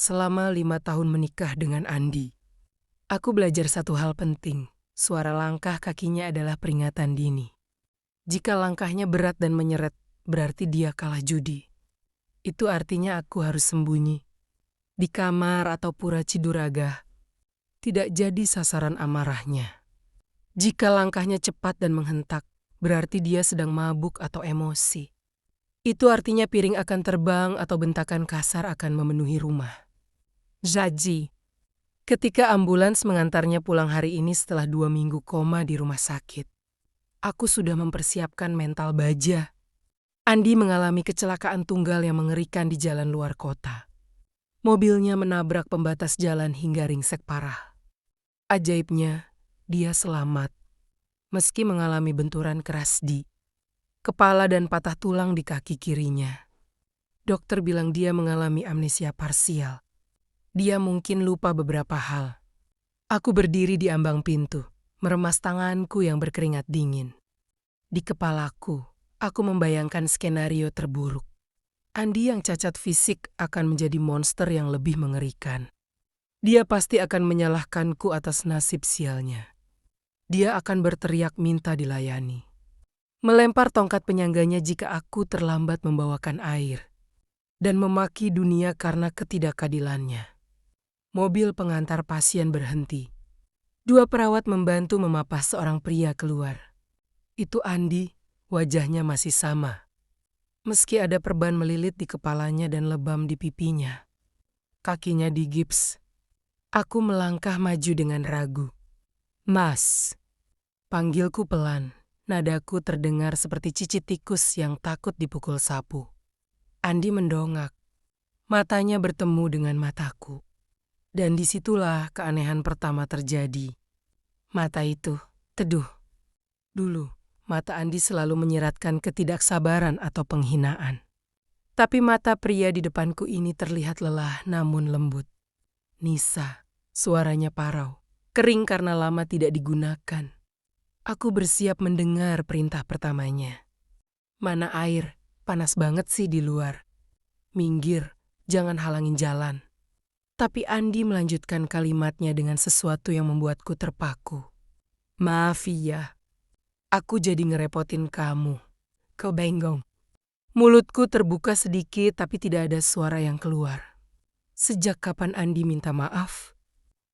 Selama 5 tahun menikah dengan Andi, aku belajar satu hal penting. Suara langkah kakinya adalah peringatan dini. Jika langkahnya berat dan menyeret, berarti dia kalah judi. Itu artinya aku harus sembunyi. Di kamar atau pura Ciduraga, tidak jadi sasaran amarahnya. Jika langkahnya cepat dan menghentak, berarti dia sedang mabuk atau emosi. Itu artinya piring akan terbang atau bentakan kasar akan memenuhi rumah. Jadi, ketika ambulans mengantarnya pulang hari ini setelah 2 minggu koma di rumah sakit, aku sudah mempersiapkan mental baja. Andi mengalami kecelakaan tunggal yang mengerikan di jalan luar kota. Mobilnya menabrak pembatas jalan hingga ringsek parah. Ajaibnya, dia selamat, meski mengalami benturan keras di kepala dan patah tulang di kaki kirinya. Dokter bilang dia mengalami amnesia parsial. Dia mungkin lupa beberapa hal. Aku berdiri di ambang pintu, meremas tanganku yang berkeringat dingin. Di kepalaku, aku membayangkan skenario terburuk. Andi yang cacat fisik akan menjadi monster yang lebih mengerikan. Dia pasti akan menyalahkanku atas nasib sialnya. Dia akan berteriak minta dilayani. Melempar tongkat penyangganya jika aku terlambat membawakan air. Dan memaki dunia karena ketidakadilannya. Mobil pengantar pasien berhenti. 2 perawat membantu memapah seorang pria keluar. Itu Andi, wajahnya masih sama. Meski ada perban melilit di kepalanya dan lebam di pipinya. Kakinya digips. Aku melangkah maju dengan ragu. "Mas." Panggilku pelan. Nadaku terdengar seperti cicit tikus yang takut dipukul sapu. Andi mendongak. Matanya bertemu dengan mataku. Dan disitulah keanehan pertama terjadi. Mata itu teduh. Dulu, mata Andi selalu menyiratkan ketidaksabaran atau penghinaan. Tapi mata pria di depanku ini terlihat lelah namun lembut. Nisa, suaranya parau, kering karena lama tidak digunakan. Aku bersiap mendengar perintah pertamanya. "Mana air? Panas banget sih di luar. Minggir, jangan halangin jalan." Tapi Andi melanjutkan kalimatnya dengan sesuatu yang membuatku terpaku. "Maaf ya, aku jadi ngerepotin kamu. Kau benggong." Mulutku terbuka sedikit tapi tidak ada suara yang keluar. Sejak kapan Andi minta maaf?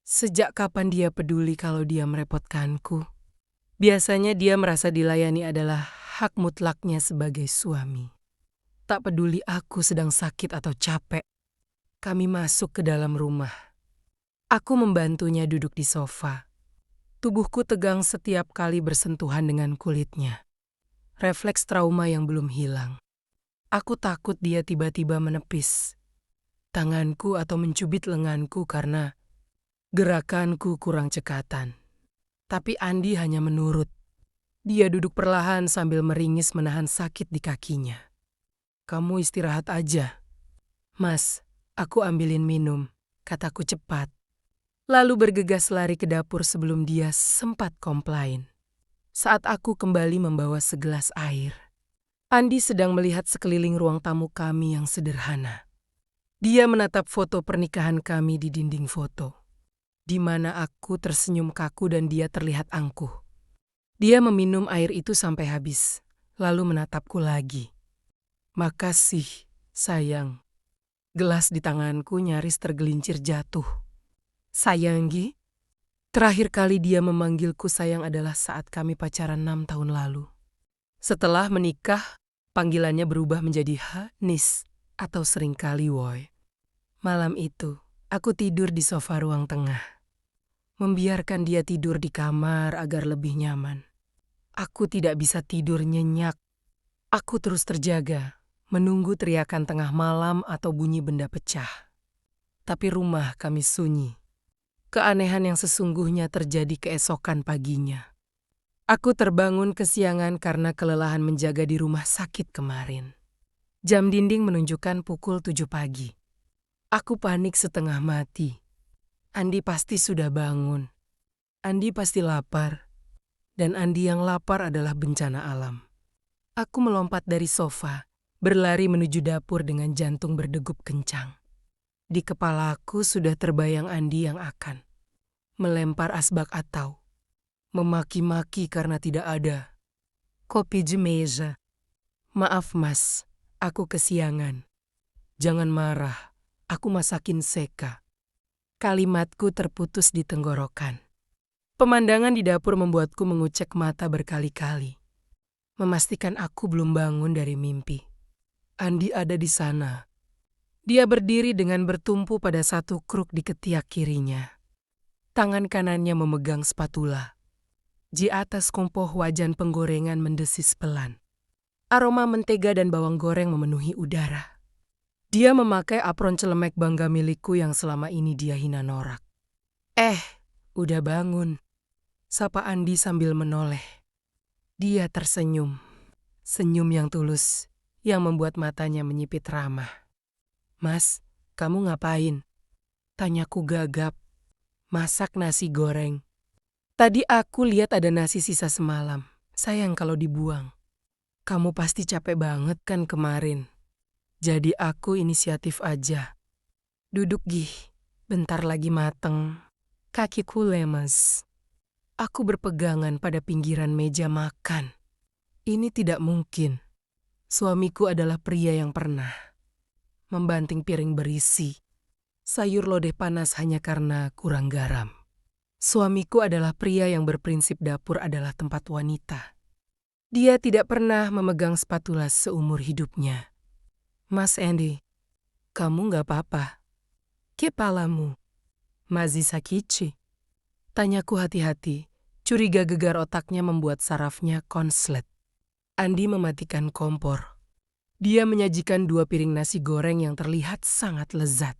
Sejak kapan dia peduli kalau dia merepotkanku? Biasanya dia merasa dilayani adalah hak mutlaknya sebagai suami. Tak peduli aku sedang sakit atau capek. Kami masuk ke dalam rumah. Aku membantunya duduk di sofa. Tubuhku tegang setiap kali bersentuhan dengan kulitnya. Refleks trauma yang belum hilang. Aku takut dia tiba-tiba menepis tanganku atau mencubit lenganku karena gerakanku kurang cekatan. Tapi Andi hanya menurut. Dia duduk perlahan sambil meringis menahan sakit di kakinya. "Kamu istirahat aja." "Mas, aku ambilin minum," kataku cepat. Lalu bergegas lari ke dapur sebelum dia sempat komplain. Saat aku kembali membawa segelas air, Andi sedang melihat sekeliling ruang tamu kami yang sederhana. Dia menatap foto pernikahan kami di dinding foto, di mana aku tersenyum kaku dan dia terlihat angkuh. Dia meminum air itu sampai habis, lalu menatapku lagi. "Makasih, sayang." Gelas di tanganku nyaris tergelincir jatuh. "Sayanggi?" Terakhir kali dia memanggilku sayang adalah saat kami pacaran 6 tahun lalu. Setelah menikah, panggilannya berubah menjadi Nis atau seringkali Woy. Malam itu, aku tidur di sofa ruang tengah. Membiarkan dia tidur di kamar agar lebih nyaman. Aku tidak bisa tidur nyenyak. Aku terus terjaga, menunggu teriakan tengah malam atau bunyi benda pecah. Tapi rumah kami sunyi. Keanehan yang sesungguhnya terjadi keesokan paginya. Aku terbangun kesiangan karena kelelahan menjaga di rumah sakit kemarin. Jam dinding menunjukkan pukul 7 pagi. Aku panik setengah mati. Andi pasti sudah bangun. Andi pasti lapar. Dan Andi yang lapar adalah bencana alam. Aku melompat dari sofa, berlari menuju dapur dengan jantung berdegup kencang. Di kepalaku sudah terbayang Andi yang akan melempar asbak atau memaki-maki karena tidak ada kopi di meja. Maaf mas, aku kesiangan. Jangan marah, aku masakin seka. Kalimatku terputus di tenggorokan. Pemandangan di dapur membuatku mengucek mata berkali-kali. Memastikan aku belum bangun dari mimpi. Andi ada di sana. Dia berdiri dengan bertumpu pada satu kruk di ketiak kirinya. Tangan kanannya memegang spatula. Di atas kompoh wajan penggorengan mendesis pelan. Aroma mentega dan bawang goreng memenuhi udara. Dia memakai apron celemek bangga milikku yang selama ini dia hina norak. Udah bangun. Sapa Andi sambil menoleh. Dia tersenyum. Senyum yang tulus, yang membuat matanya menyipit ramah. Mas, kamu ngapain? Tanyaku gagap. Masak nasi goreng. Tadi aku lihat ada nasi sisa semalam. Sayang kalau dibuang. Kamu pasti capek banget kan kemarin. Jadi aku inisiatif aja. Duduk Gih, bentar lagi mateng. Kakiku lemes. Aku berpegangan pada pinggiran meja makan. Ini tidak mungkin. Suamiku adalah pria yang pernah membanting piring berisi sayur lodeh panas hanya karena kurang garam. Suamiku adalah pria yang berprinsip dapur adalah tempat wanita. Dia tidak pernah memegang spatula seumur hidupnya. Mas Andy, kamu gak apa-apa? Kepalamu masih sakit? Tanyaku hati-hati. Curiga gegar otaknya membuat sarafnya konslet. Andi mematikan kompor. Dia menyajikan 2 piring nasi goreng yang terlihat sangat lezat.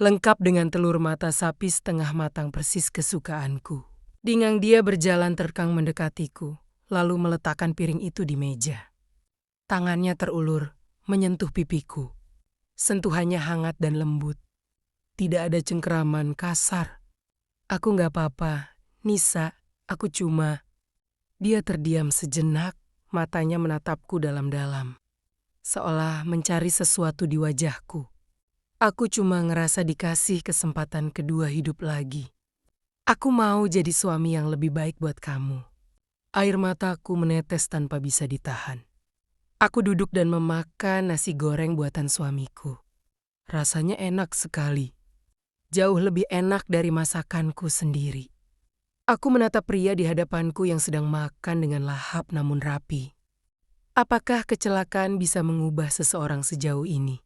Lengkap dengan telur mata sapi setengah matang persis kesukaanku. Dingang dia berjalan terkang mendekatiku, lalu meletakkan piring itu di meja. Tangannya terulur, menyentuh pipiku. Sentuhannya hangat dan lembut. Tidak ada cengkeraman kasar. Aku gak apa-apa, Nisa, aku cuma... Dia terdiam sejenak, matanya menatapku dalam-dalam. Seolah mencari sesuatu di wajahku. Aku cuma ngerasa dikasih kesempatan kedua hidup lagi. Aku mau jadi suami yang lebih baik buat kamu. Air mataku menetes tanpa bisa ditahan. Aku duduk dan memakan nasi goreng buatan suamiku. Rasanya enak sekali. Jauh lebih enak dari masakanku sendiri. Aku menatap pria di hadapanku yang sedang makan dengan lahap namun rapi. Apakah kecelakaan bisa mengubah seseorang sejauh ini?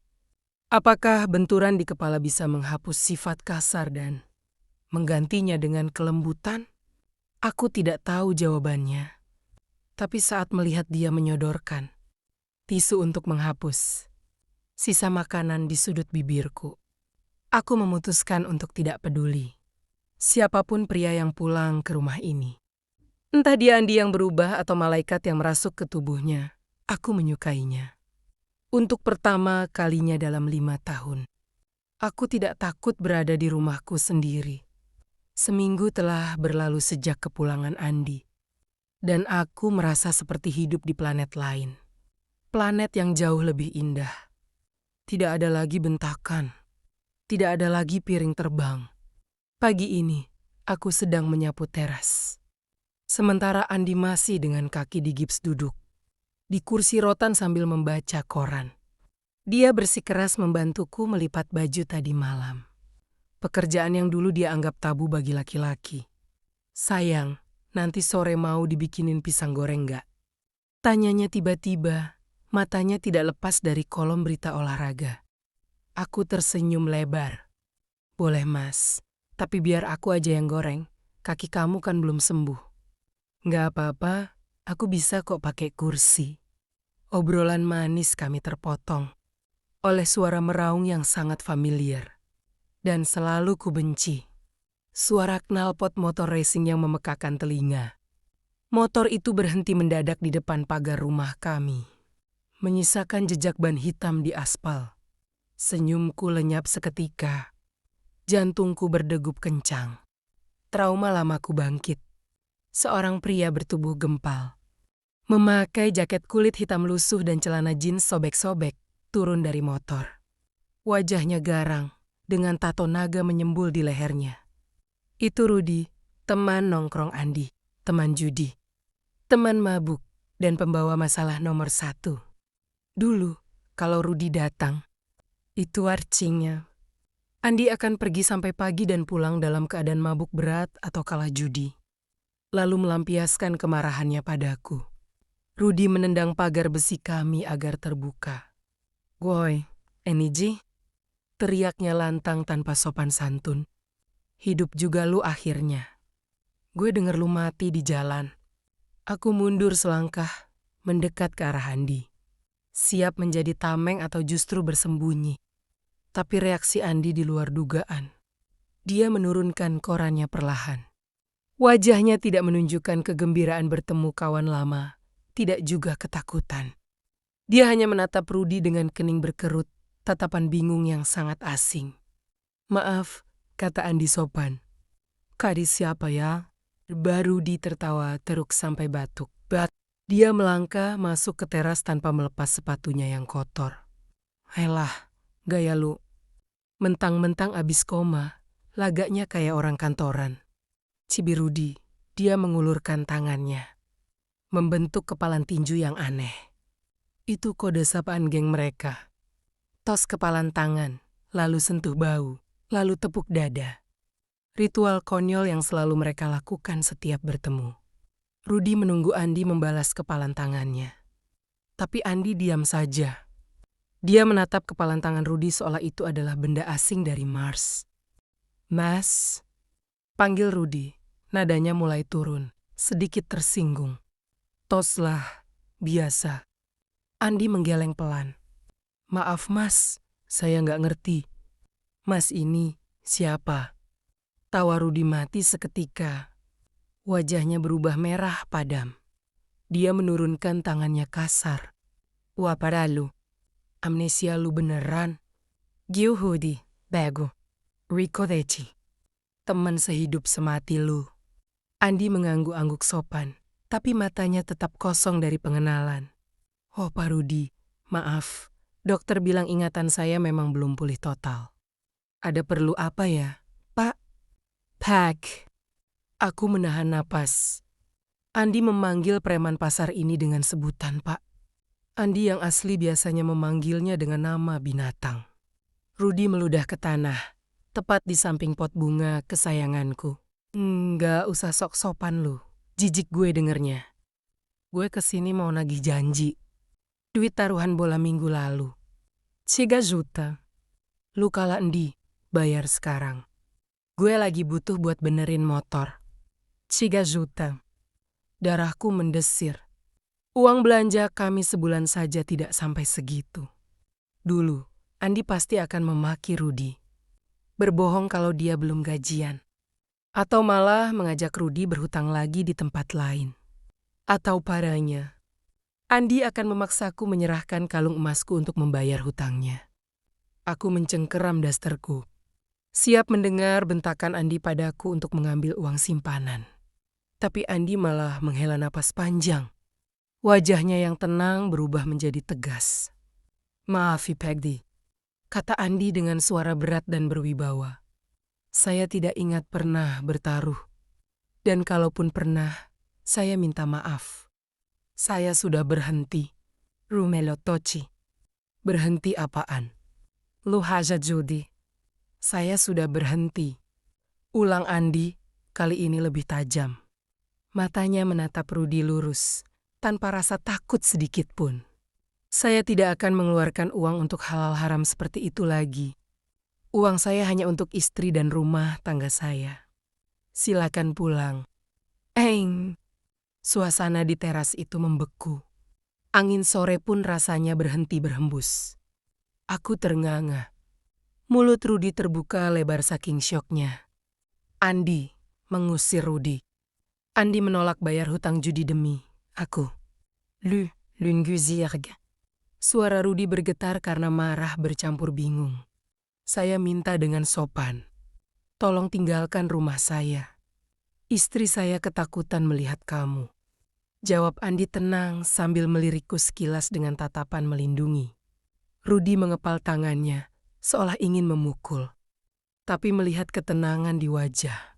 Apakah benturan di kepala bisa menghapus sifat kasar dan menggantinya dengan kelembutan? Aku tidak tahu jawabannya. Tapi saat melihat dia menyodorkan tisu untuk menghapus sisa makanan di sudut bibirku, aku memutuskan untuk tidak peduli. Siapapun pria yang pulang ke rumah ini. Entah dia Andi yang berubah atau malaikat yang merasuk ke tubuhnya, aku menyukainya. Untuk pertama kalinya dalam 5 tahun. Aku tidak takut berada di rumahku sendiri. Seminggu telah berlalu sejak kepulangan Andi. Dan aku merasa seperti hidup di planet lain. Planet yang jauh lebih indah. Tidak ada lagi bentakan. Tidak ada lagi piring terbang. Pagi ini, aku sedang menyapu teras. Sementara Andi masih dengan kaki di gips duduk di kursi rotan sambil membaca koran. Dia bersikeras membantuku melipat baju tadi malam. Pekerjaan yang dulu dia anggap tabu bagi laki-laki. Sayang, nanti sore mau dibikinin pisang goreng gak? Tanyanya tiba-tiba, matanya tidak lepas dari kolom berita olahraga. Aku tersenyum lebar. Boleh mas, tapi biar aku aja yang goreng. Kaki kamu kan belum sembuh. Gak apa-apa, aku bisa kok pakai kursi. Obrolan manis kami terpotong oleh suara meraung yang sangat familiar. Dan selalu ku benci. Suara knalpot motor racing yang memekakan telinga. Motor itu berhenti mendadak di depan pagar rumah kami. Menyisakan jejak ban hitam di aspal. Senyumku lenyap seketika. Jantungku berdegup kencang. Trauma lamaku bangkit. Seorang pria bertubuh gempal. Memakai jaket kulit hitam lusuh dan celana jeans sobek-sobek, turun dari motor. Wajahnya garang, dengan tato naga menyembul di lehernya. Itu Rudy, teman nongkrong Andi, teman judi, teman mabuk, dan pembawa masalah nomor 1. Dulu, kalau Rudy datang, itu artinya Andi akan pergi sampai pagi dan pulang dalam keadaan mabuk berat atau kalah judi. Lalu melampiaskan kemarahannya padaku. Rudy menendang pagar besi kami agar terbuka. "Woi, Eniji," teriaknya lantang tanpa sopan santun. "Hidup juga lu akhirnya. Gue denger lu mati di jalan." Aku mundur selangkah, mendekat ke arah Andi. Siap menjadi tameng atau justru bersembunyi. Tapi reaksi Andi di luar dugaan. Dia menurunkan korannya perlahan. Wajahnya tidak menunjukkan kegembiraan bertemu kawan lama, tidak juga ketakutan. Dia hanya menatap Rudy dengan kening berkerut, tatapan bingung yang sangat asing. "Maaf," kata Andi sopan. "Kadi siapa ya?" Baru Rudy tertawa teruk sampai batuk. Dia melangkah masuk ke teras tanpa melepas sepatunya yang kotor. "Elah, gaya lu. Mentang-mentang abis koma, lagaknya kayak orang kantoran." Cibir Rudy, dia mengulurkan tangannya, membentuk kepalan tinju yang aneh. Itu kode sapaan geng mereka. Tos kepalan tangan, lalu sentuh bau, lalu tepuk dada. Ritual konyol yang selalu mereka lakukan setiap bertemu. Rudy menunggu Andi membalas kepalan tangannya. Tapi Andi diam saja. Dia menatap kepalan tangan Rudy seolah itu adalah benda asing dari Mars. "Mas," panggil Rudy. Nadanya mulai turun, sedikit tersinggung. "Toslah, biasa." Andi menggeleng pelan. "Maaf mas, saya nggak ngerti. Mas ini siapa?" Tawa Rudy mati seketika. Wajahnya berubah merah padam. Dia menurunkan tangannya kasar. "Wah pada lu. Amnesia lu beneran. Giuhudi, bego. Rico Deci. Teman sehidup semati lu." Andi mengangguk-angguk sopan, tapi matanya tetap kosong dari pengenalan. "Oh Pak Rudy, maaf. Dokter bilang ingatan saya memang belum pulih total. Ada perlu apa ya, Pak?" "Pak." Aku menahan napas. Andi memanggil preman pasar ini dengan sebutan Pak. Andi yang asli biasanya memanggilnya dengan nama binatang. Rudy meludah ke tanah, tepat di samping pot bunga kesayanganku. "Nggak usah sok sopan lu, jijik gue dengernya. Gue kesini mau nagih janji. Duit taruhan bola minggu lalu. 3 juta. Lu kalah Endi, bayar sekarang. Gue lagi butuh buat benerin motor. 3 juta. Darahku mendesir. Uang belanja kami sebulan saja tidak sampai segitu. Dulu, Andi pasti akan memaki Rudy. Berbohong kalau dia belum gajian. Atau malah mengajak Rudy berhutang lagi di tempat lain. Atau parahnya, Andi akan memaksaku menyerahkan kalung emasku untuk membayar hutangnya. Aku mencengkeram dasterku, siap mendengar bentakan Andi padaku untuk mengambil uang simpanan. Tapi Andi malah menghela napas panjang. Wajahnya yang tenang berubah menjadi tegas. "Maaf, Peggy," kata Andi dengan suara berat dan berwibawa. "Saya tidak ingat pernah bertaruh. Dan kalaupun pernah, saya minta maaf. Saya sudah berhenti." "Rumelo Tochi." "Berhenti apaan?" "Lu haja judi." "Saya sudah berhenti." Ulang Andi, kali ini lebih tajam. Matanya menatap Rudy lurus, tanpa rasa takut sedikit pun. "Saya tidak akan mengeluarkan uang untuk hal-hal haram seperti itu lagi. Uang saya hanya untuk istri dan rumah tangga saya. Silakan pulang." Eng! Suasana di teras itu membeku. Angin sore pun rasanya berhenti berhembus. Aku ternganga. Mulut Rudy terbuka lebar saking syoknya. Andi mengusir Rudy. Andi menolak bayar hutang judi demi aku. Lunguzirg. Suara Rudy bergetar karena marah bercampur bingung. Saya minta dengan sopan. "Tolong tinggalkan rumah saya. Istri saya ketakutan melihat kamu." Jawab Andi tenang sambil melirikku sekilas dengan tatapan melindungi. Rudy mengepal tangannya, seolah ingin memukul. tapi melihat ketenangan di wajah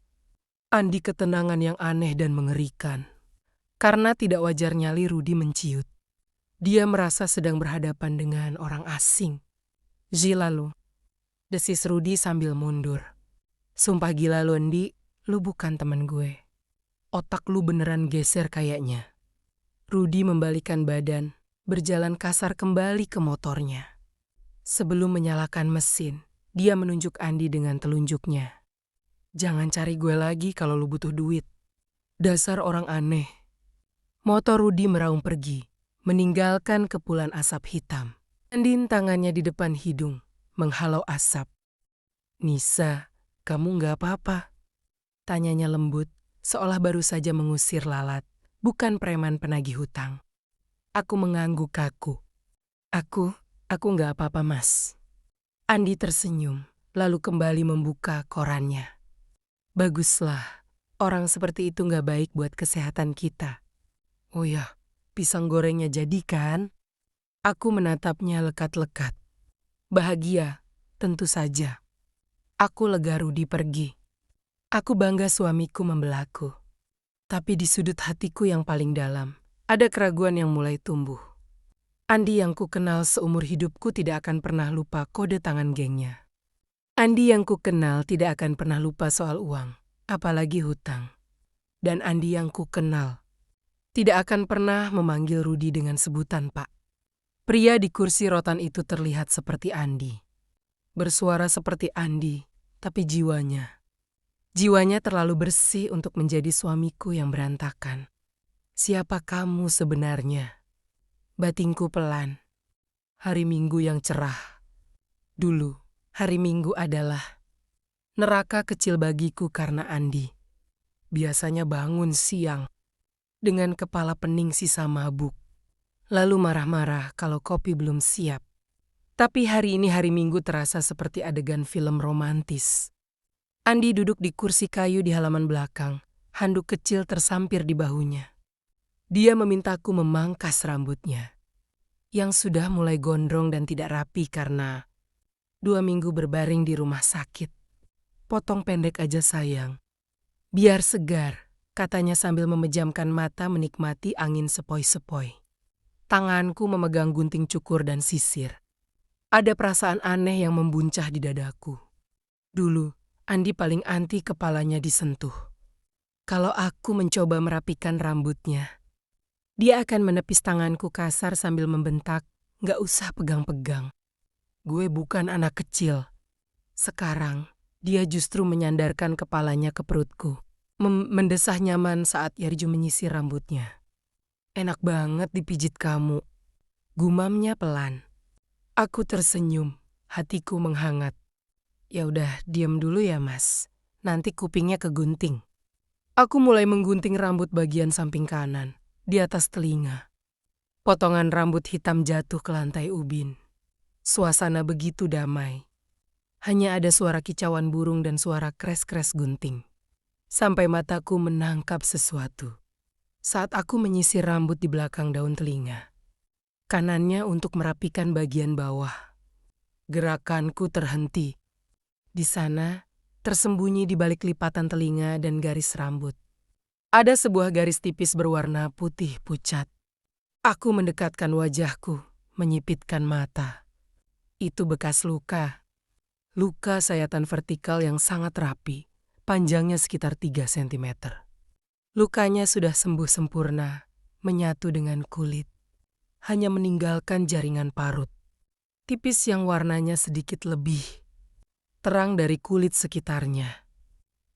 Andi, ketenangan yang aneh dan mengerikan. Karena tidak wajar nyali Rudy menciut. Dia merasa sedang berhadapan dengan orang asing. Gila lu, desis Rudy sambil mundur. Sumpah gila lu, Andi, lu bukan teman gue. Otak lu beneran geser kayaknya. Rudy membalikkan badan, berjalan kasar kembali ke motornya. Sebelum menyalakan mesin, dia menunjuk Andi dengan telunjuknya. Jangan cari gue lagi kalau lu butuh duit. Dasar orang aneh. Motor Rudy meraung pergi, meninggalkan kepulan asap hitam. Andin tangannya di depan hidung, menghalau asap. Nisa, kamu nggak apa-apa? Tanyanya lembut, seolah baru saja mengusir lalat, bukan preman penagih hutang. Aku mengangguk kaku. Aku nggak apa-apa, Mas. Andi tersenyum, lalu kembali membuka korannya. Baguslah, orang seperti itu nggak baik buat kesehatan kita. Oh ya, pisang gorengnya jadi kan? Aku menatapnya lekat-lekat. Bahagia, tentu saja. Aku lega Rudy pergi. Aku bangga suamiku membelaku. Tapi di sudut hatiku yang paling dalam, ada keraguan yang mulai tumbuh. Andi yang ku kenal seumur hidupku tidak akan pernah lupa kode tangan gengnya. Andi yang ku kenal tidak akan pernah lupa soal uang, apalagi hutang. Dan Andi yang ku kenal tidak akan pernah memanggil Rudy dengan sebutan Pak. Pria di kursi rotan itu terlihat seperti Andi. Bersuara seperti Andi, tapi jiwanya terlalu bersih untuk menjadi suamiku yang berantakan. Siapa kamu sebenarnya? Batinku pelan. Hari Minggu yang cerah. Dulu, hari Minggu adalah neraka kecil bagiku karena Andi. Biasanya bangun siang dengan kepala pening sisa mabuk. Lalu marah-marah kalau kopi belum siap. Tapi hari ini hari Minggu terasa seperti adegan film romantis. Andi duduk di kursi kayu di halaman belakang, handuk kecil tersampir di bahunya. Dia memintaku memangkas rambutnya, yang sudah mulai gondrong dan tidak rapi karena 2 minggu berbaring di rumah sakit. Potong pendek aja sayang. Biar segar, katanya sambil memejamkan mata menikmati angin sepoi-sepoi. Tanganku memegang gunting cukur dan sisir. Ada perasaan aneh yang membuncah di dadaku. Dulu, Andi paling anti kepalanya disentuh. Kalau aku mencoba merapikan rambutnya, dia akan menepis tanganku kasar sambil membentak, "Gak usah pegang-pegang." Gue bukan anak kecil. Sekarang, dia justru menyandarkan kepalanya ke perutku. Mendesah nyaman saat Yarju menyisir rambutnya. Enak banget dipijit kamu. Gumamnya pelan. Aku tersenyum, hatiku menghangat. Ya udah, diam dulu ya Mas. Nanti kupingnya kegunting. Aku mulai menggunting rambut bagian samping kanan, di atas telinga. Potongan rambut hitam jatuh ke lantai ubin. Suasana begitu damai. Hanya ada suara kicauan burung dan suara kres-kres gunting. Sampai mataku menangkap sesuatu. Saat aku menyisir rambut di belakang daun telinga. Kanannya untuk merapikan bagian bawah. Gerakanku terhenti. Di sana, tersembunyi di balik lipatan telinga dan garis rambut. Ada sebuah garis tipis berwarna putih pucat. Aku mendekatkan wajahku, menyipitkan mata. Itu bekas luka. Luka sayatan vertikal yang sangat rapi, panjangnya sekitar 3 cm. Lukanya sudah sembuh sempurna, menyatu dengan kulit. Hanya meninggalkan jaringan parut. Tipis yang warnanya sedikit lebih terang dari kulit sekitarnya.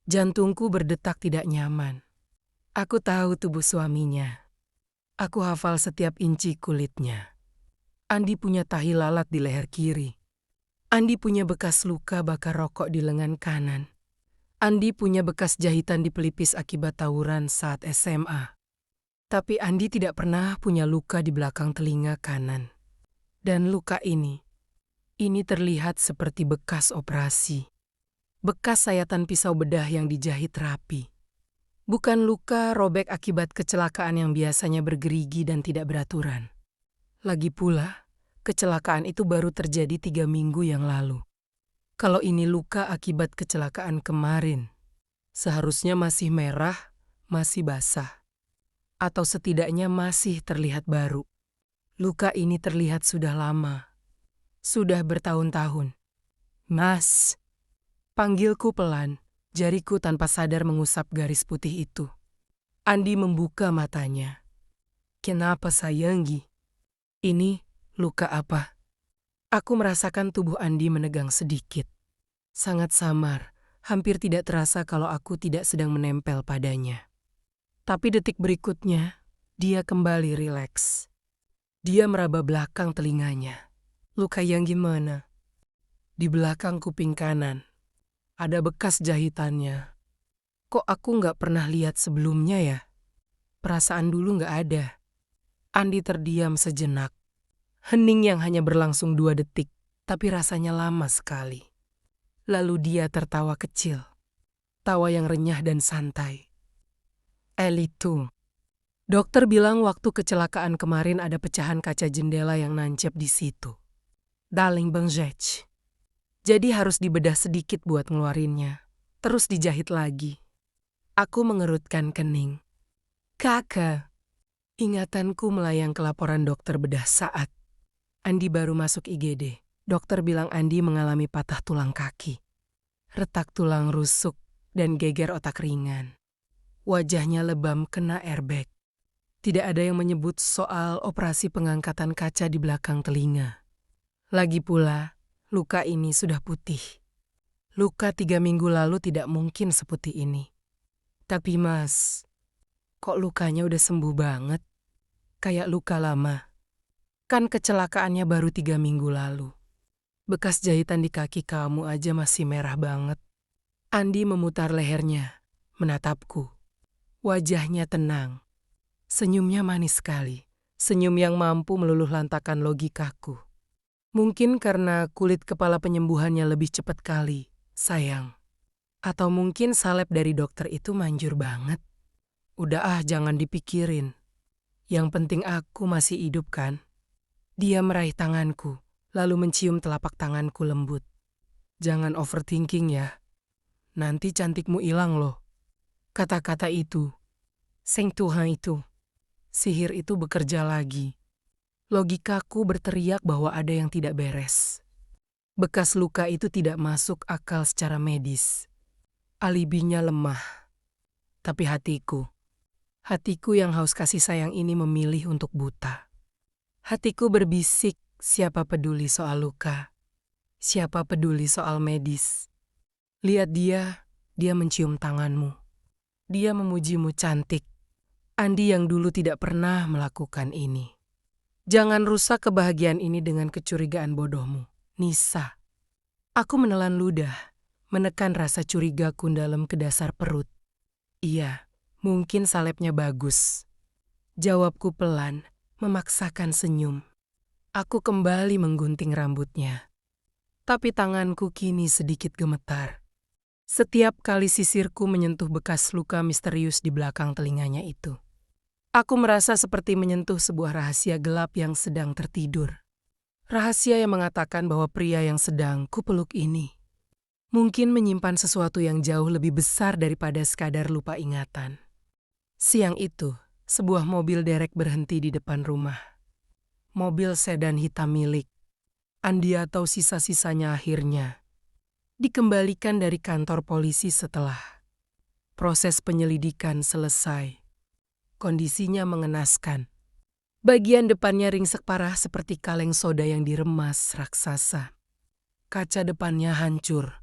Jantungku berdetak tidak nyaman. Aku tahu tubuh suaminya. Aku hafal setiap inci kulitnya. Andi punya tahi lalat di leher kiri. Andi punya bekas luka bakar rokok di lengan kanan. Andi punya bekas jahitan di pelipis akibat tawuran saat SMA. Tapi Andi tidak pernah punya luka di belakang telinga kanan. Dan luka ini terlihat seperti bekas operasi. Bekas sayatan pisau bedah yang dijahit rapi. Bukan luka robek akibat kecelakaan yang biasanya bergerigi dan tidak beraturan. Lagi pula, kecelakaan itu baru terjadi 3 minggu yang lalu. Kalau ini luka akibat kecelakaan kemarin, seharusnya masih merah, masih basah. Atau setidaknya masih terlihat baru. Luka ini terlihat sudah lama. Sudah bertahun-tahun. Mas, panggilku pelan, jariku tanpa sadar mengusap garis putih itu. Andi membuka matanya. Kenapa sayangi? Ini luka apa? Aku merasakan tubuh Andi menegang sedikit. Sangat samar, hampir tidak terasa kalau aku tidak sedang menempel padanya. Tapi detik berikutnya, dia kembali rileks. Dia meraba belakang telinganya. Luka yang gimana? Di belakang kuping kanan. Ada bekas jahitannya. Kok aku nggak pernah lihat sebelumnya ya? Perasaan dulu nggak ada. Andi terdiam sejenak. Hening yang hanya berlangsung 2 detik, tapi rasanya lama sekali. Lalu dia tertawa kecil. Tawa yang renyah dan santai. Itu. Dokter bilang waktu kecelakaan kemarin ada pecahan kaca jendela yang nancep di situ. Daling bengzech. Jadi harus dibedah sedikit buat ngeluarinnya. Terus dijahit lagi. Aku mengerutkan kening. Kakak. Ingatanku melayang ke laporan dokter bedah saat Andi baru masuk IGD. Dokter bilang Andi mengalami patah tulang kaki. Retak tulang rusuk dan geger otak ringan. Wajahnya lebam kena airbag. Tidak ada yang menyebut soal operasi pengangkatan kaca di belakang telinga. Lagi pula, luka ini sudah putih. Luka 3 minggu lalu tidak mungkin seputih ini. Tapi mas, kok lukanya udah sembuh banget? Kayak luka lama. Kan kecelakaannya baru 3 minggu lalu. Bekas jahitan di kaki kamu aja masih merah banget. Andi memutar lehernya, menatapku. Wajahnya tenang. Senyumnya manis sekali. Senyum yang mampu meluluh lantakan logikaku. Mungkin karena kulit kepala penyembuhannya lebih cepat kali, sayang. Atau mungkin salep dari dokter itu manjur banget. Udah jangan dipikirin. Yang penting aku masih hidup kan? Dia meraih tanganku, lalu mencium telapak tanganku lembut. Jangan overthinking ya. Nanti cantikmu hilang loh. Kata-kata itu. Seng Tuhan itu. Sihir itu bekerja lagi. Logikaku berteriak bahwa ada yang tidak beres. Bekas luka itu tidak masuk akal secara medis. Alibinya lemah. Tapi hatiku yang haus kasih sayang ini memilih untuk buta. Hatiku berbisik, siapa peduli soal luka? Siapa peduli soal medis? Lihat dia mencium tanganmu. Dia memujimu cantik. Andi yang dulu tidak pernah melakukan ini. Jangan rusak kebahagiaan ini dengan kecurigaan bodohmu, Nisa. Aku menelan ludah, menekan rasa curigaku dalam ke dasar perut. Iya, mungkin salepnya bagus. Jawabku pelan, memaksakan senyum. Aku kembali menggunting rambutnya. Tapi tanganku kini sedikit gemetar. Setiap kali sisirku menyentuh bekas luka misterius di belakang telinganya itu. Aku merasa seperti menyentuh sebuah rahasia gelap yang sedang tertidur. Rahasia yang mengatakan bahwa pria yang sedang kupeluk ini mungkin menyimpan sesuatu yang jauh lebih besar daripada sekadar lupa ingatan. Siang itu, sebuah mobil derek berhenti di depan rumah. Mobil sedan hitam milik Andi atau sisa-sisanya akhirnya dikembalikan dari kantor polisi setelah proses penyelidikan selesai. Kondisinya mengenaskan. Bagian depannya ringsek parah seperti kaleng soda yang diremas raksasa. Kaca depannya hancur.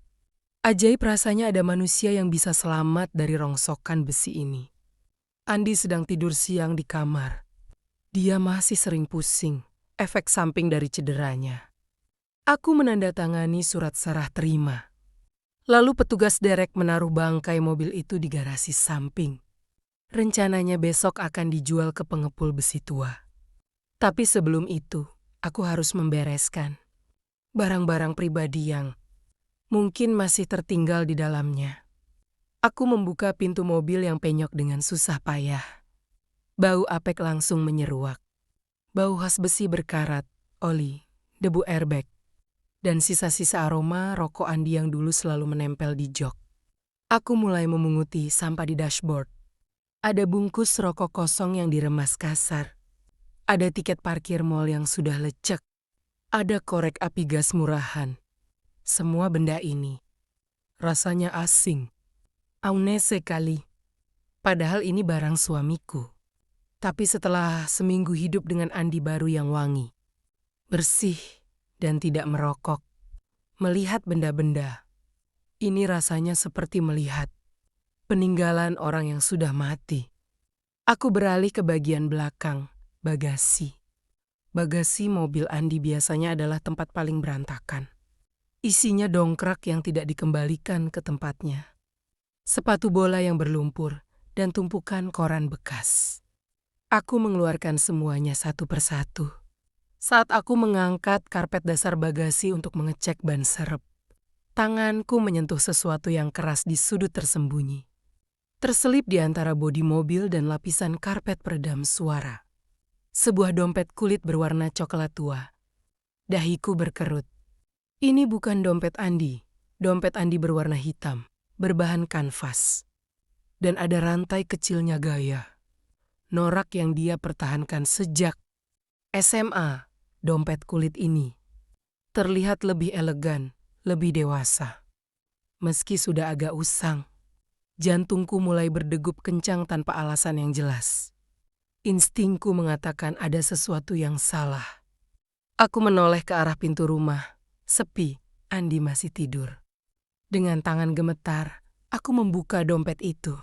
Ajaib rasanya ada manusia yang bisa selamat dari rongsokan besi ini. Andi sedang tidur siang di kamar. Dia masih sering pusing, efek samping dari cederanya. Aku menandatangani surat serah terima. Lalu petugas derek menaruh bangkai mobil itu di garasi samping. Rencananya besok akan dijual ke pengepul besi tua. Tapi sebelum itu, aku harus membereskan barang-barang pribadi yang mungkin masih tertinggal di dalamnya. Aku membuka pintu mobil yang penyok dengan susah payah. Bau apek langsung menyeruak. Bau khas besi berkarat, oli, debu airbag, dan sisa-sisa aroma rokok Andi yang dulu selalu menempel di jok. Aku mulai memunguti sampah di dashboard. Ada bungkus rokok kosong yang diremas kasar. Ada tiket parkir mal yang sudah lecek. Ada korek api gas murahan. Semua benda ini rasanya asing. Aneh sekali. Padahal ini barang suamiku. Tapi setelah seminggu hidup dengan Andi baru yang wangi, bersih, dan tidak merokok, melihat benda-benda, ini rasanya seperti melihat peninggalan orang yang sudah mati. Aku beralih ke bagian belakang, bagasi. Bagasi mobil Andi biasanya adalah tempat paling berantakan. Isinya dongkrak yang tidak dikembalikan ke tempatnya. Sepatu bola yang berlumpur dan tumpukan koran bekas. Aku mengeluarkan semuanya satu persatu. Saat aku mengangkat karpet dasar bagasi untuk mengecek ban serep, tanganku menyentuh sesuatu yang keras di sudut tersembunyi. Terselip di antara bodi mobil dan lapisan karpet peredam suara. Sebuah dompet kulit berwarna coklat tua. Dahiku berkerut. Ini bukan dompet Andi. Dompet Andi berwarna hitam, berbahan kanvas. Dan ada rantai kecilnya gaya. Norak yang dia pertahankan sejak SMA. Dompet kulit ini terlihat lebih elegan, lebih dewasa. Meski sudah agak usang, jantungku mulai berdegup kencang tanpa alasan yang jelas. Instingku mengatakan ada sesuatu yang salah. Aku menoleh ke arah pintu rumah. Sepi, Andi masih tidur. Dengan tangan gemetar, aku membuka dompet itu.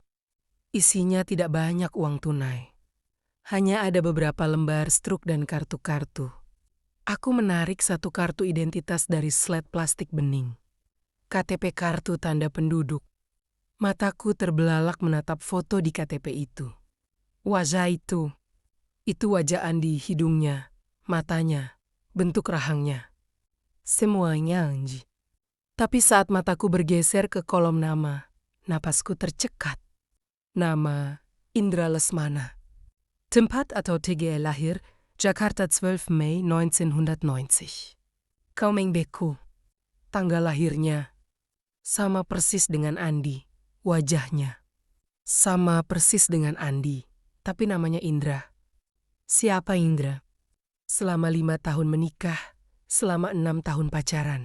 Isinya tidak banyak uang tunai. Hanya ada beberapa lembar struk dan kartu-kartu. Aku menarik satu kartu identitas dari sled plastik bening. KTP kartu tanda penduduk. Mataku terbelalak menatap foto di KTP itu. Wajah itu wajah Andi, hidungnya, matanya, bentuk rahangnya. Semuanya Anji. Tapi saat mataku bergeser ke kolom nama, napasku tercekat. Nama Indra Lesmana. Tempat atau TGL lahir, Jakarta 12 Mei 1990. Komeng Beku. Tanggal lahirnya sama persis dengan Andi, wajahnya. Sama persis dengan Andi, tapi namanya Indra. Siapa Indra? Selama 5 tahun menikah, selama 6 tahun pacaran.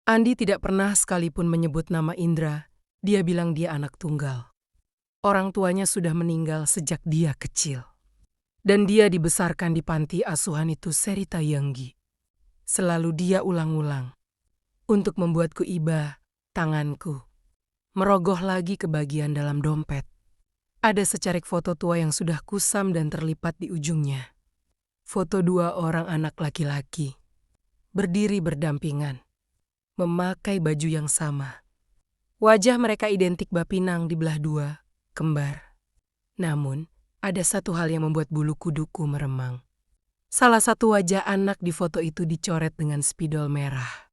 Andi tidak pernah sekalipun menyebut nama Indra, dia bilang dia anak tunggal. Orang tuanya sudah meninggal sejak dia kecil. Dan dia dibesarkan di panti asuhan itu Serita Yenggi. Selalu dia ulang-ulang. Untuk membuatku iba, tanganku merogoh lagi ke bagian dalam dompet. Ada secarik foto tua yang sudah kusam dan terlipat di ujungnya. Foto 2 orang anak laki-laki. Berdiri berdampingan. Memakai baju yang sama. Wajah mereka identik bapinang di belah 2, kembar. Namun, ada satu hal yang membuat bulu kuduku meremang. Salah satu wajah anak di foto itu dicoret dengan spidol merah.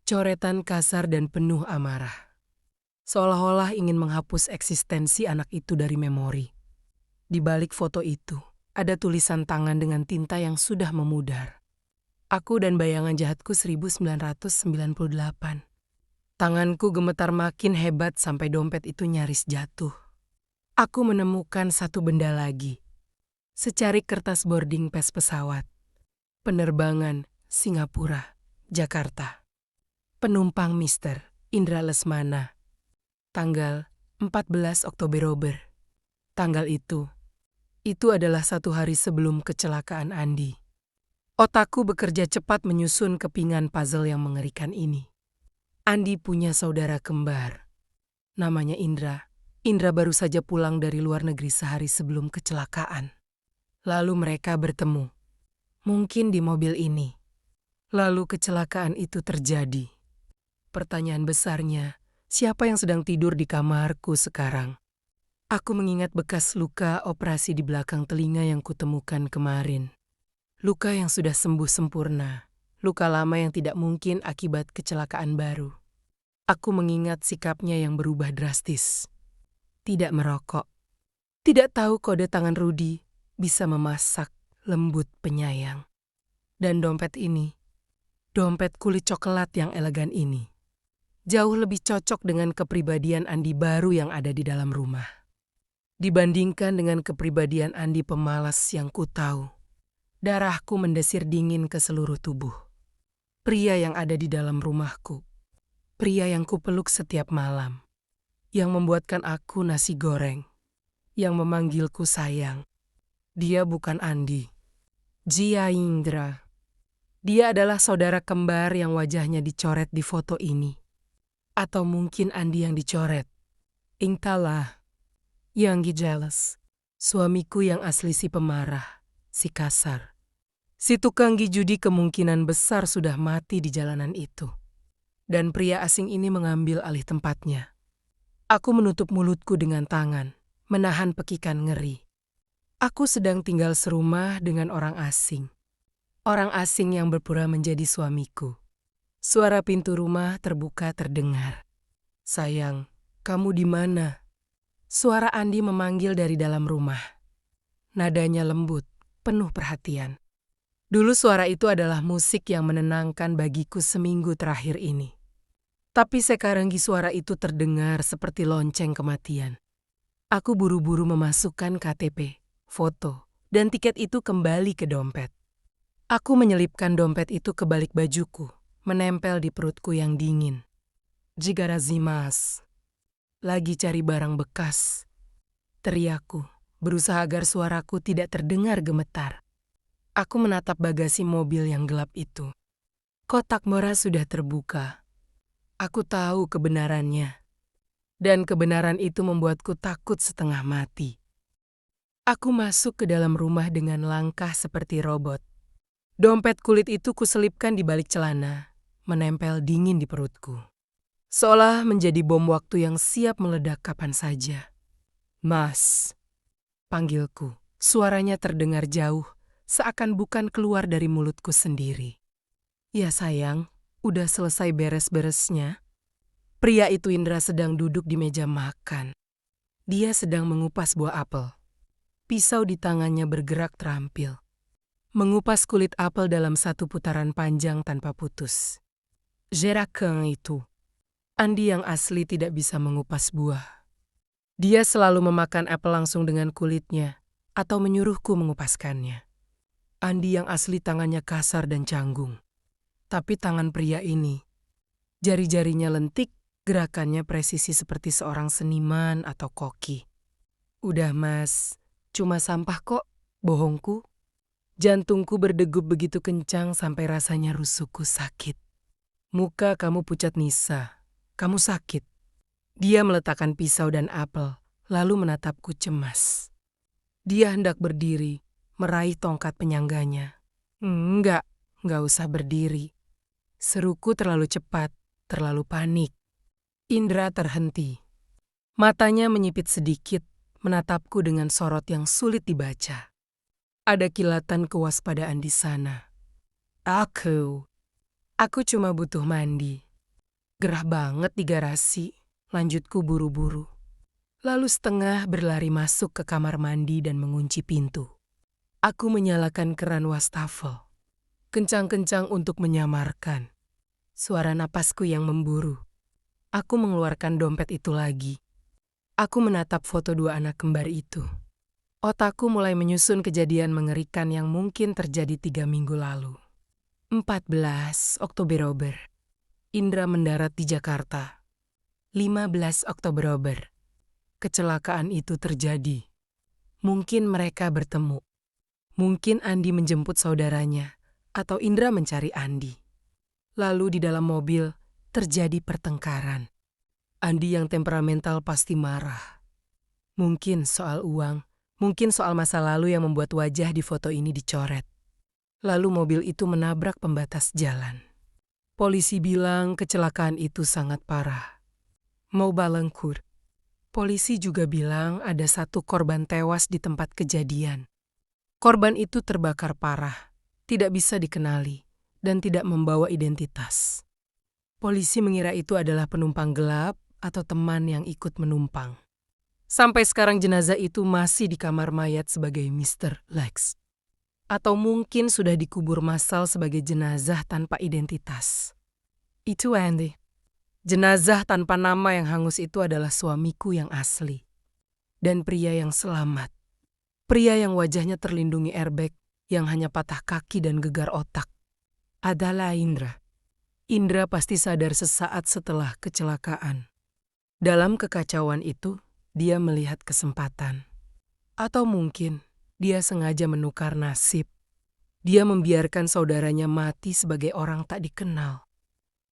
Coretan kasar dan penuh amarah. Seolah-olah ingin menghapus eksistensi anak itu dari memori. Di balik foto itu, ada tulisan tangan dengan tinta yang sudah memudar. Aku dan bayangan jahatku 1998. Tanganku gemetar makin hebat sampai dompet itu nyaris jatuh. Aku menemukan satu benda lagi. Secarik kertas boarding pass pesawat. Penerbangan Singapura, Jakarta. Penumpang Mr. Indra Lesmana. Tanggal 14 Oktober. Tanggal itu adalah satu hari sebelum kecelakaan Andi. Otakku bekerja cepat menyusun kepingan puzzle yang mengerikan ini. Andi punya saudara kembar. Namanya Indra. Indra baru saja pulang dari luar negeri sehari sebelum kecelakaan. Lalu mereka bertemu. Mungkin di mobil ini. Lalu kecelakaan itu terjadi. Pertanyaan besarnya, siapa yang sedang tidur di kamarku sekarang? Aku mengingat bekas luka operasi di belakang telinga yang kutemukan kemarin. Luka yang sudah sembuh sempurna. Luka lama yang tidak mungkin akibat kecelakaan baru. Aku mengingat sikapnya yang berubah drastis. Tidak merokok. Tidak tahu kode tangan Rudi bisa memasak, lembut, penyayang. Dan dompet ini Dompet kulit coklat yang elegan ini jauh lebih cocok dengan kepribadian Andi baru yang ada di dalam rumah. Dibandingkan dengan kepribadian Andi pemalas yang ku tahu, darahku mendesir dingin ke seluruh tubuh. Pria yang ada di dalam rumahku, pria yang kupeluk setiap malam, yang membuatkan aku nasi goreng, yang memanggilku sayang. Dia bukan Andi, Jia Indra. Dia adalah saudara kembar yang wajahnya dicoret di foto ini. Atau mungkin Andi yang dicoret. Entahlah. Yang jealous. Suamiku yang asli si pemarah, si kasar. Si tukang judi kemungkinan besar sudah mati di jalanan itu. Dan pria asing ini mengambil alih tempatnya. Aku menutup mulutku dengan tangan, menahan pekikan ngeri. Aku sedang tinggal serumah dengan orang asing. Orang asing yang berpura menjadi suamiku. Suara pintu rumah terbuka terdengar. Sayang, kamu di mana? Suara Andi memanggil dari dalam rumah. Nadanya lembut, penuh perhatian. Dulu suara itu adalah musik yang menenangkan bagiku seminggu terakhir ini. Tapi sekarang suara itu terdengar seperti lonceng kematian. Aku buru-buru memasukkan KTP, foto, dan tiket itu kembali ke dompet. Aku menyelipkan dompet itu ke balik bajuku, menempel di perutku yang dingin. Jigarazimas. Lagi cari barang bekas. Teriakku, berusaha agar suaraku tidak terdengar gemetar. Aku menatap bagasi mobil yang gelap itu. Kotak mora sudah terbuka. Aku tahu kebenarannya. Dan kebenaran itu membuatku takut setengah mati. Aku masuk ke dalam rumah dengan langkah seperti robot. Dompet kulit itu kuselipkan di balik celana, menempel dingin di perutku. Seolah menjadi bom waktu yang siap meledak kapan saja. Mas, panggilku. Suaranya terdengar jauh, seakan bukan keluar dari mulutku sendiri. Ya sayang, udah selesai beres-beresnya. Pria itu Indra sedang duduk di meja makan. Dia sedang mengupas buah apel. Pisau di tangannya bergerak terampil. Mengupas kulit apel dalam satu putaran panjang tanpa putus. Jerakan itu. Andi yang asli tidak bisa mengupas buah. Dia selalu memakan apel langsung dengan kulitnya atau menyuruhku mengupaskannya. Andi yang asli tangannya kasar dan canggung. Tapi tangan pria ini, jari-jarinya lentik, gerakannya presisi seperti seorang seniman atau koki. Udah mas, cuma sampah kok, bohongku. Jantungku berdegup begitu kencang sampai rasanya rusukku sakit. Muka kamu pucat Nisa, kamu sakit. Dia meletakkan pisau dan apel, lalu menatapku cemas. Dia hendak berdiri, meraih tongkat penyangganya. Enggak usah berdiri. Seruku terlalu cepat, terlalu panik. Indra terhenti. Matanya menyipit sedikit, menatapku dengan sorot yang sulit dibaca. Ada kilatan kewaspadaan di sana. Aku cuma butuh mandi. Gerah banget di garasi, lanjutku buru-buru. Lalu setengah berlari masuk ke kamar mandi dan mengunci pintu. Aku menyalakan keran wastafel. Kencang-kencang untuk menyamarkan. Suara napasku yang memburu. Aku mengeluarkan dompet itu lagi. Aku menatap foto dua anak kembar itu. Otakku mulai menyusun kejadian mengerikan yang mungkin terjadi 3 minggu lalu. 14 Oktober. Indra mendarat di Jakarta. 15 Oktober. Kecelakaan itu terjadi. Mungkin mereka bertemu. Mungkin Andi menjemput saudaranya, atau Indra mencari Andi. Lalu di dalam mobil terjadi pertengkaran. Andi yang temperamental pasti marah. Mungkin soal uang. Mungkin soal masa lalu yang membuat wajah di foto ini dicoret. Lalu mobil itu menabrak pembatas jalan. Polisi bilang kecelakaan itu sangat parah. Mau balengkur. Polisi juga bilang ada 1 korban tewas di tempat kejadian. Korban itu terbakar parah, tidak bisa dikenali, dan tidak membawa identitas. Polisi mengira itu adalah penumpang gelap atau teman yang ikut menumpang. Sampai sekarang jenazah itu masih di kamar mayat sebagai Mr. Lex. Atau mungkin sudah dikubur massal sebagai jenazah tanpa identitas. Itu Andy. Jenazah tanpa nama yang hangus itu adalah suamiku yang asli. Dan pria yang selamat. Pria yang wajahnya terlindungi airbag, yang hanya patah kaki dan gegar otak, adalah Indra. Indra pasti sadar sesaat setelah kecelakaan. Dalam kekacauan itu, dia melihat kesempatan. Atau mungkin dia sengaja menukar nasib. Dia membiarkan saudaranya mati sebagai orang tak dikenal.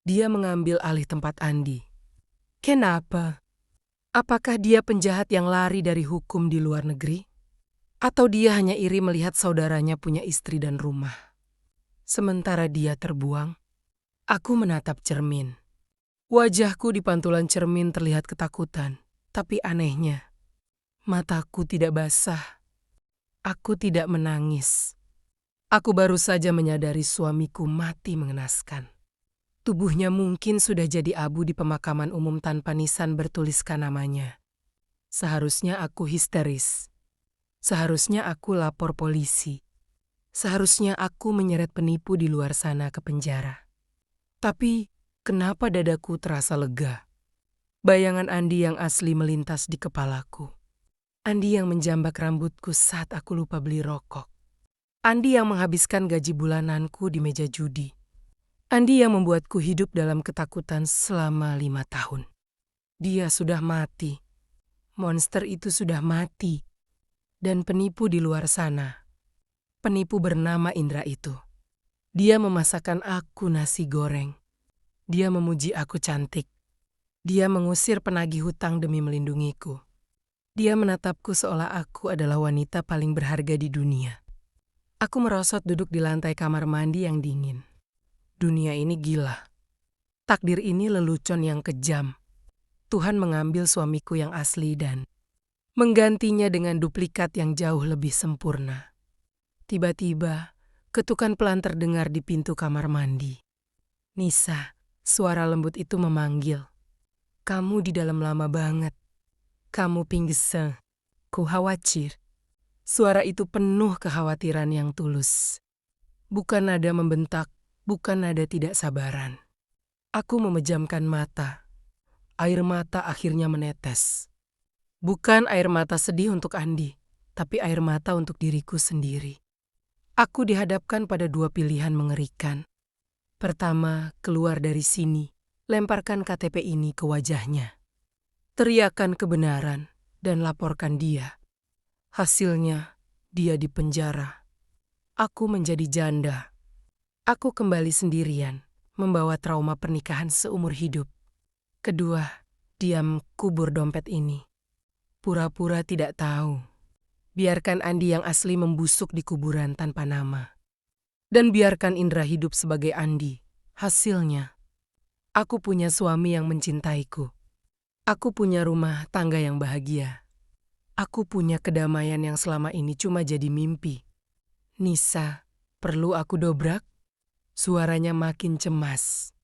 Dia mengambil alih tempat Andi. Kenapa? Apakah dia penjahat yang lari dari hukum di luar negeri? Atau dia hanya iri melihat saudaranya punya istri dan rumah? Sementara dia terbuang, aku menatap cermin. Wajahku di pantulan cermin terlihat ketakutan, tapi anehnya, mataku tidak basah. Aku tidak menangis. Aku baru saja menyadari suamiku mati mengenaskan. Tubuhnya mungkin sudah jadi abu di pemakaman umum tanpa nisan bertuliskan namanya. Seharusnya aku histeris. Seharusnya aku lapor polisi. Seharusnya aku menyeret penipu di luar sana ke penjara. Tapi kenapa dadaku terasa lega? Bayangan Andi yang asli melintas di kepalaku. Andi yang menjambak rambutku saat aku lupa beli rokok. Andi yang menghabiskan gaji bulananku di meja judi. Andi yang membuatku hidup dalam ketakutan selama 5 tahun. Dia sudah mati. Monster itu sudah mati. Dan penipu di luar sana. Penipu bernama Indra itu. Dia memasakkan aku nasi goreng. Dia memuji aku cantik. Dia mengusir penagih hutang demi melindungiku. Dia menatapku seolah aku adalah wanita paling berharga di dunia. Aku merosot duduk di lantai kamar mandi yang dingin. Dunia ini gila. Takdir ini lelucon yang kejam. Tuhan mengambil suamiku yang asli dan menggantinya dengan duplikat yang jauh lebih sempurna. Tiba-tiba, ketukan pelan terdengar di pintu kamar mandi. Nisa, suara lembut itu memanggil. Kamu di dalam lama banget. Kamu pingsan. Ku khawatir. Suara itu penuh kekhawatiran yang tulus. Bukan nada membentak, bukan nada tidak sabaran. Aku memejamkan mata. Air mata akhirnya menetes. Bukan air mata sedih untuk Andi, tapi air mata untuk diriku sendiri. Aku dihadapkan pada 2 pilihan mengerikan. Pertama, keluar dari sini, lemparkan KTP ini ke wajahnya. Teriakan kebenaran dan laporkan dia. Hasilnya, dia dipenjara. Aku menjadi janda. Aku kembali sendirian, membawa trauma pernikahan seumur hidup. Kedua, diam kubur dompet ini. Pura-pura tidak tahu. Biarkan Andi yang asli membusuk di kuburan tanpa nama. Dan biarkan Indra hidup sebagai Andi. Hasilnya, aku punya suami yang mencintaiku. Aku punya rumah tangga yang bahagia. Aku punya kedamaian yang selama ini cuma jadi mimpi. Nisa, perlu aku dobrak? Suaranya makin cemas.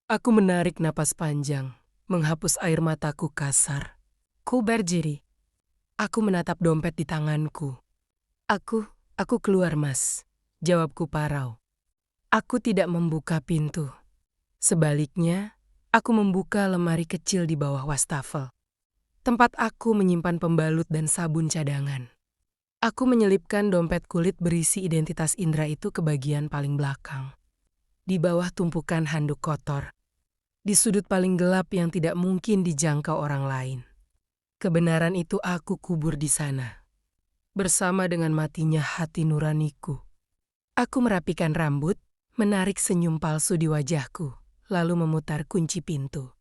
Aku menarik napas panjang, menghapus air mataku kasar. Ku berdiri. Aku menatap dompet di tanganku. Aku keluar, Mas. Jawabku parau. Aku tidak membuka pintu. Sebaliknya, aku membuka lemari kecil di bawah wastafel. Tempat aku menyimpan pembalut dan sabun cadangan. Aku menyelipkan dompet kulit berisi identitas Indra itu ke bagian paling belakang. Di bawah tumpukan handuk kotor. Di sudut paling gelap yang tidak mungkin dijangkau orang lain. Kebenaran itu aku kubur di sana. Bersama dengan matinya hati nuraniku. Aku merapikan rambut, menarik senyum palsu di wajahku, lalu memutar kunci pintu.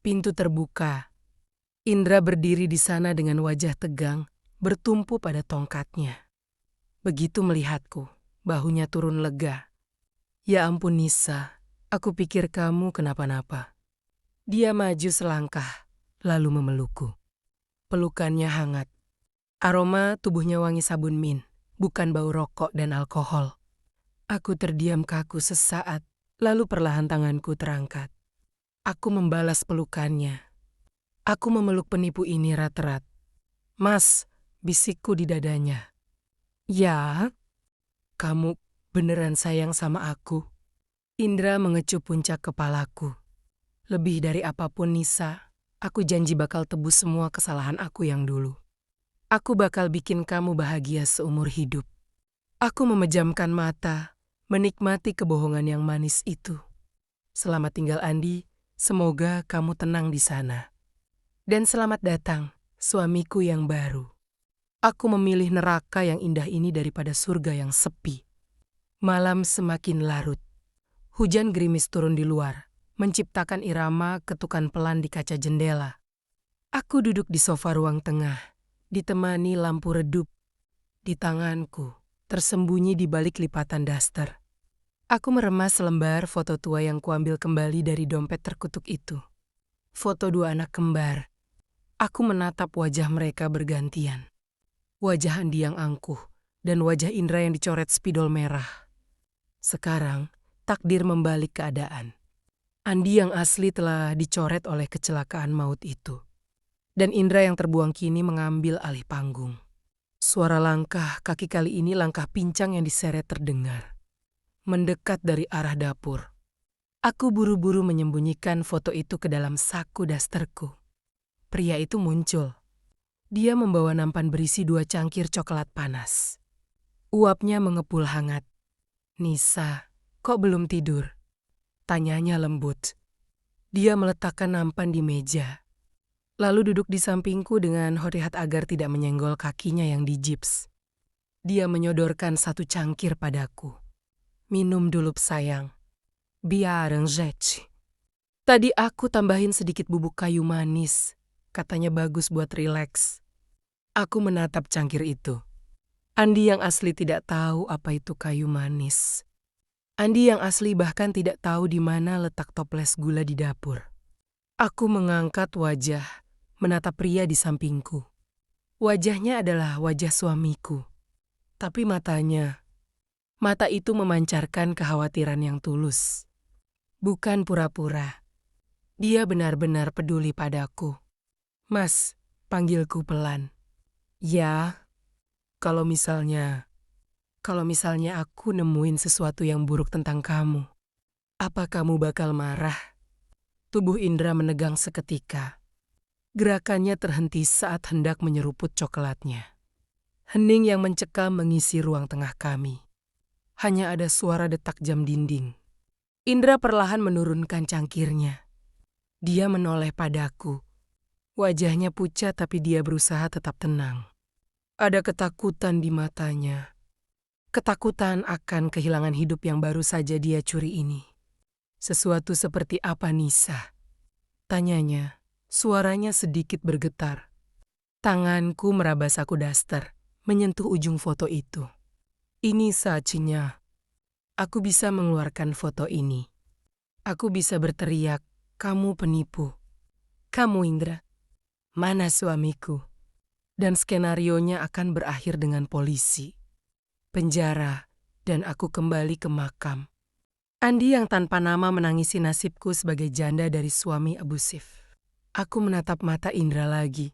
Pintu terbuka. Indra berdiri di sana dengan wajah tegang, bertumpu pada tongkatnya. Begitu melihatku, bahunya turun lega. Ya ampun Nisa, aku pikir kamu kenapa-napa. Dia maju selangkah, lalu memelukku. Pelukannya hangat. Aroma tubuhnya wangi sabun mint, bukan bau rokok dan alkohol. Aku terdiam kaku sesaat, lalu perlahan tanganku terangkat. Aku membalas pelukannya. Aku memeluk penipu ini erat-erat. Mas, bisikku di dadanya. Ya? Kamu beneran sayang sama aku? Indra mengecup puncak kepalaku. Lebih dari apapun Nisa, aku janji bakal tebus semua kesalahan aku yang dulu. Aku bakal bikin kamu bahagia seumur hidup. Aku memejamkan mata, menikmati kebohongan yang manis itu. Selamat tinggal Andi, semoga kamu tenang di sana. Dan selamat datang, suamiku yang baru. Aku memilih neraka yang indah ini daripada surga yang sepi. Malam semakin larut. Hujan gerimis turun di luar, menciptakan irama ketukan pelan di kaca jendela. Aku duduk di sofa ruang tengah, ditemani lampu redup. Di tanganku, tersembunyi di balik lipatan daster. Aku meremas selembar foto tua yang kuambil kembali dari dompet terkutuk itu. Foto dua anak kembar. Aku menatap wajah mereka bergantian. Wajah Andi yang angkuh dan wajah Indra yang dicoret spidol merah. Sekarang, takdir membalik keadaan. Andi yang asli telah dicoret oleh kecelakaan maut itu. Dan Indra yang terbuang kini mengambil alih panggung. Suara langkah kaki kali ini langkah pincang yang diseret terdengar. Mendekat dari arah dapur. Aku buru-buru menyembunyikan foto itu ke dalam saku dasterku. Pria itu muncul. Dia membawa nampan berisi 2 cangkir coklat panas. Uapnya mengepul hangat. "Nisa, kok belum tidur?" Tanyanya lembut. Dia meletakkan nampan di meja. Lalu duduk di sampingku dengan hati-hati agar tidak menyenggol kakinya yang digips. Dia menyodorkan 1 cangkir padaku. "Minum dulu sayang. Biar enggak. Tadi aku tambahin sedikit bubuk kayu manis. Katanya bagus buat rileks." Aku menatap cangkir itu. Andi yang asli tidak tahu apa itu kayu manis. Andi yang asli bahkan tidak tahu di mana letak toples gula di dapur. Aku mengangkat wajah, menatap pria di sampingku. Wajahnya adalah wajah suamiku. Tapi mata itu memancarkan kekhawatiran yang tulus. Bukan pura-pura. Dia benar-benar peduli padaku. "Mas," panggilku pelan. "Ya, kalau misalnya aku nemuin sesuatu yang buruk tentang kamu, apa kamu bakal marah?" Tubuh Indra menegang seketika. Gerakannya terhenti saat hendak menyeruput coklatnya. Hening yang mencekam mengisi ruang tengah kami. Hanya ada suara detak jam dinding. Indra perlahan menurunkan cangkirnya. Dia menoleh padaku. Wajahnya pucat tapi dia berusaha tetap tenang. Ada ketakutan di matanya. Ketakutan akan kehilangan hidup yang baru saja dia curi ini. "Sesuatu seperti apa, Nisa?" tanyanya. Suaranya sedikit bergetar. Tanganku meraba saku daster, menyentuh ujung foto itu. "Ini saatnya. Aku bisa mengeluarkan foto ini. Aku bisa berteriak, 'Kamu penipu. Kamu Indra. Mana suamiku?' Dan skenarionya akan berakhir dengan polisi, penjara, dan aku kembali ke makam. Andi yang tanpa nama menangisi nasibku sebagai janda dari suami abusif." Aku menatap mata Indra lagi.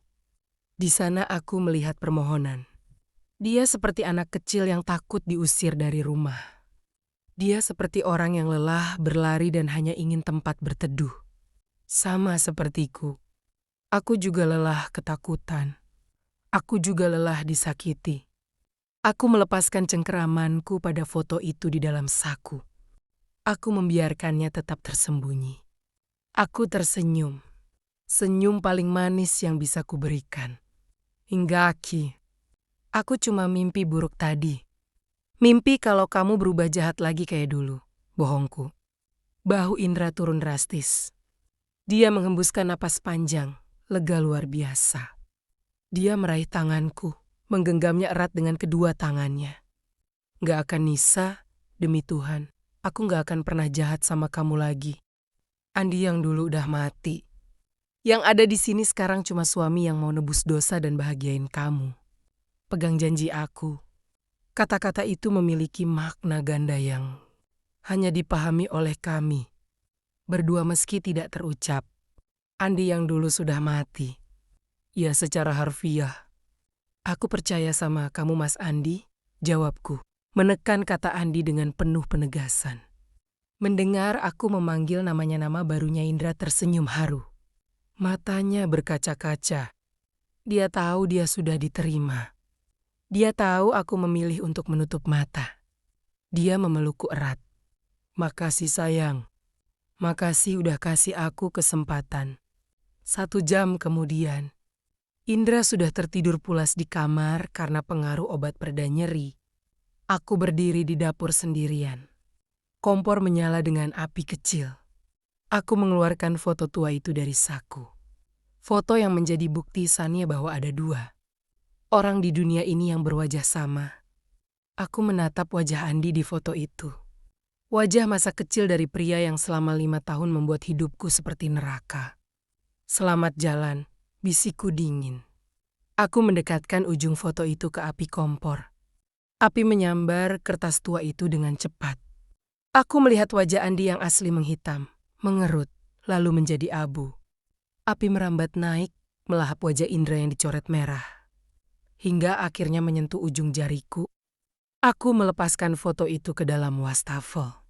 Di sana aku melihat permohonan. Dia seperti anak kecil yang takut diusir dari rumah. Dia seperti orang yang lelah berlari dan hanya ingin tempat berteduh. Sama sepertiku. Aku juga lelah ketakutan. Aku juga lelah disakiti. Aku melepaskan cengkeramanku pada foto itu di dalam saku. Aku membiarkannya tetap tersembunyi. Aku tersenyum. Senyum paling manis yang bisa kuberikan. Hingga aku cuma mimpi buruk tadi. Mimpi kalau kamu berubah jahat lagi kayak dulu. Bohongku. Bahu Indra turun drastis. Dia menghembuskan napas panjang, lega luar biasa. Dia meraih tanganku, menggenggamnya erat dengan kedua tangannya. "Gak akan, Nisa, demi Tuhan. Aku gak akan pernah jahat sama kamu lagi. Andi yang dulu udah mati. Yang ada di sini sekarang cuma suami yang mau nebus dosa dan bahagiain kamu. Pegang janji aku." Kata-kata itu memiliki makna ganda yang hanya dipahami oleh kami. Berdua meski tidak terucap. Andi yang dulu sudah mati. Ya secara harfiah. "Aku percaya sama kamu Mas Andi," jawabku. menekan kata Andi dengan penuh penegasan. Mendengar aku memanggil nama barunya, Indra tersenyum haru. Matanya berkaca-kaca. Dia tahu dia sudah diterima. Dia tahu aku memilih untuk menutup mata. Dia memelukku erat. Makasih sayang. Makasih udah kasih aku kesempatan. 1 jam kemudian, Indra sudah tertidur pulas di kamar karena pengaruh obat pereda nyeri. Aku berdiri di dapur sendirian. Kompor menyala dengan api kecil. Aku mengeluarkan foto tua itu dari saku. Foto yang menjadi bukti Sania bahwa ada 2 orang di dunia ini yang berwajah sama. Aku menatap wajah Andi di foto itu. Wajah masa kecil dari pria yang selama 5 tahun membuat hidupku seperti neraka. Selamat jalan, bisikku dingin. Aku mendekatkan ujung foto itu ke api kompor. Api menyambar kertas tua itu dengan cepat. Aku melihat wajah Andi yang asli menghitam, mengerut, lalu menjadi abu. Api merambat naik, melahap wajah Indra yang dicoret merah. Hingga akhirnya menyentuh ujung jariku. Aku melepaskan foto itu ke dalam wastafel.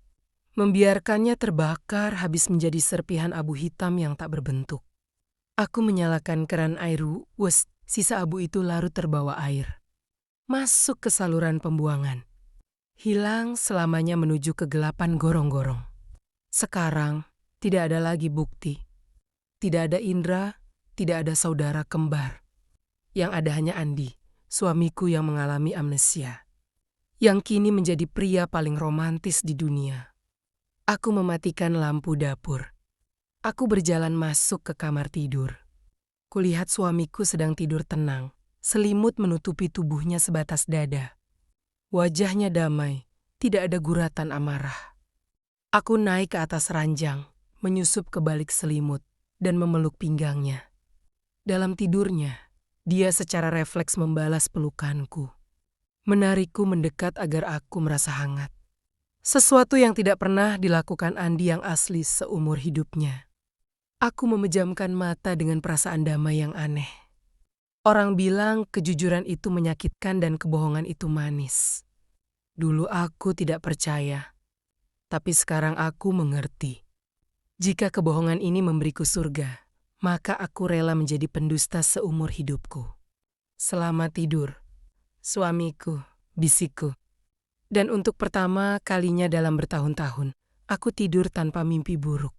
Membiarkannya terbakar habis menjadi serpihan abu hitam yang tak berbentuk. Aku menyalakan keran air, sisa abu itu larut terbawa air. Masuk ke saluran pembuangan. Hilang selamanya menuju kegelapan gorong-gorong. Sekarang tidak ada lagi bukti. Tidak ada Indra, tidak ada saudara kembar. Yang ada hanya Andi, suamiku yang mengalami amnesia. Yang kini menjadi pria paling romantis di dunia. Aku mematikan lampu dapur. Aku berjalan masuk ke kamar tidur. Kulihat suamiku sedang tidur tenang, selimut menutupi tubuhnya sebatas dada. Wajahnya damai, tidak ada guratan amarah. Aku naik ke atas ranjang, menyusup ke balik selimut, dan memeluk pinggangnya. Dalam tidurnya, dia secara refleks membalas pelukanku. Menarikku mendekat agar aku merasa hangat. Sesuatu yang tidak pernah dilakukan Andi yang asli seumur hidupnya. Aku memejamkan mata dengan perasaan damai yang aneh. Orang bilang kejujuran itu menyakitkan dan kebohongan itu manis. Dulu aku tidak percaya, tapi sekarang aku mengerti. Jika kebohongan ini memberiku surga, maka aku rela menjadi pendusta seumur hidupku. Selamat tidur, suamiku, bisikku. Dan untuk pertama kalinya dalam bertahun-tahun, aku tidur tanpa mimpi buruk.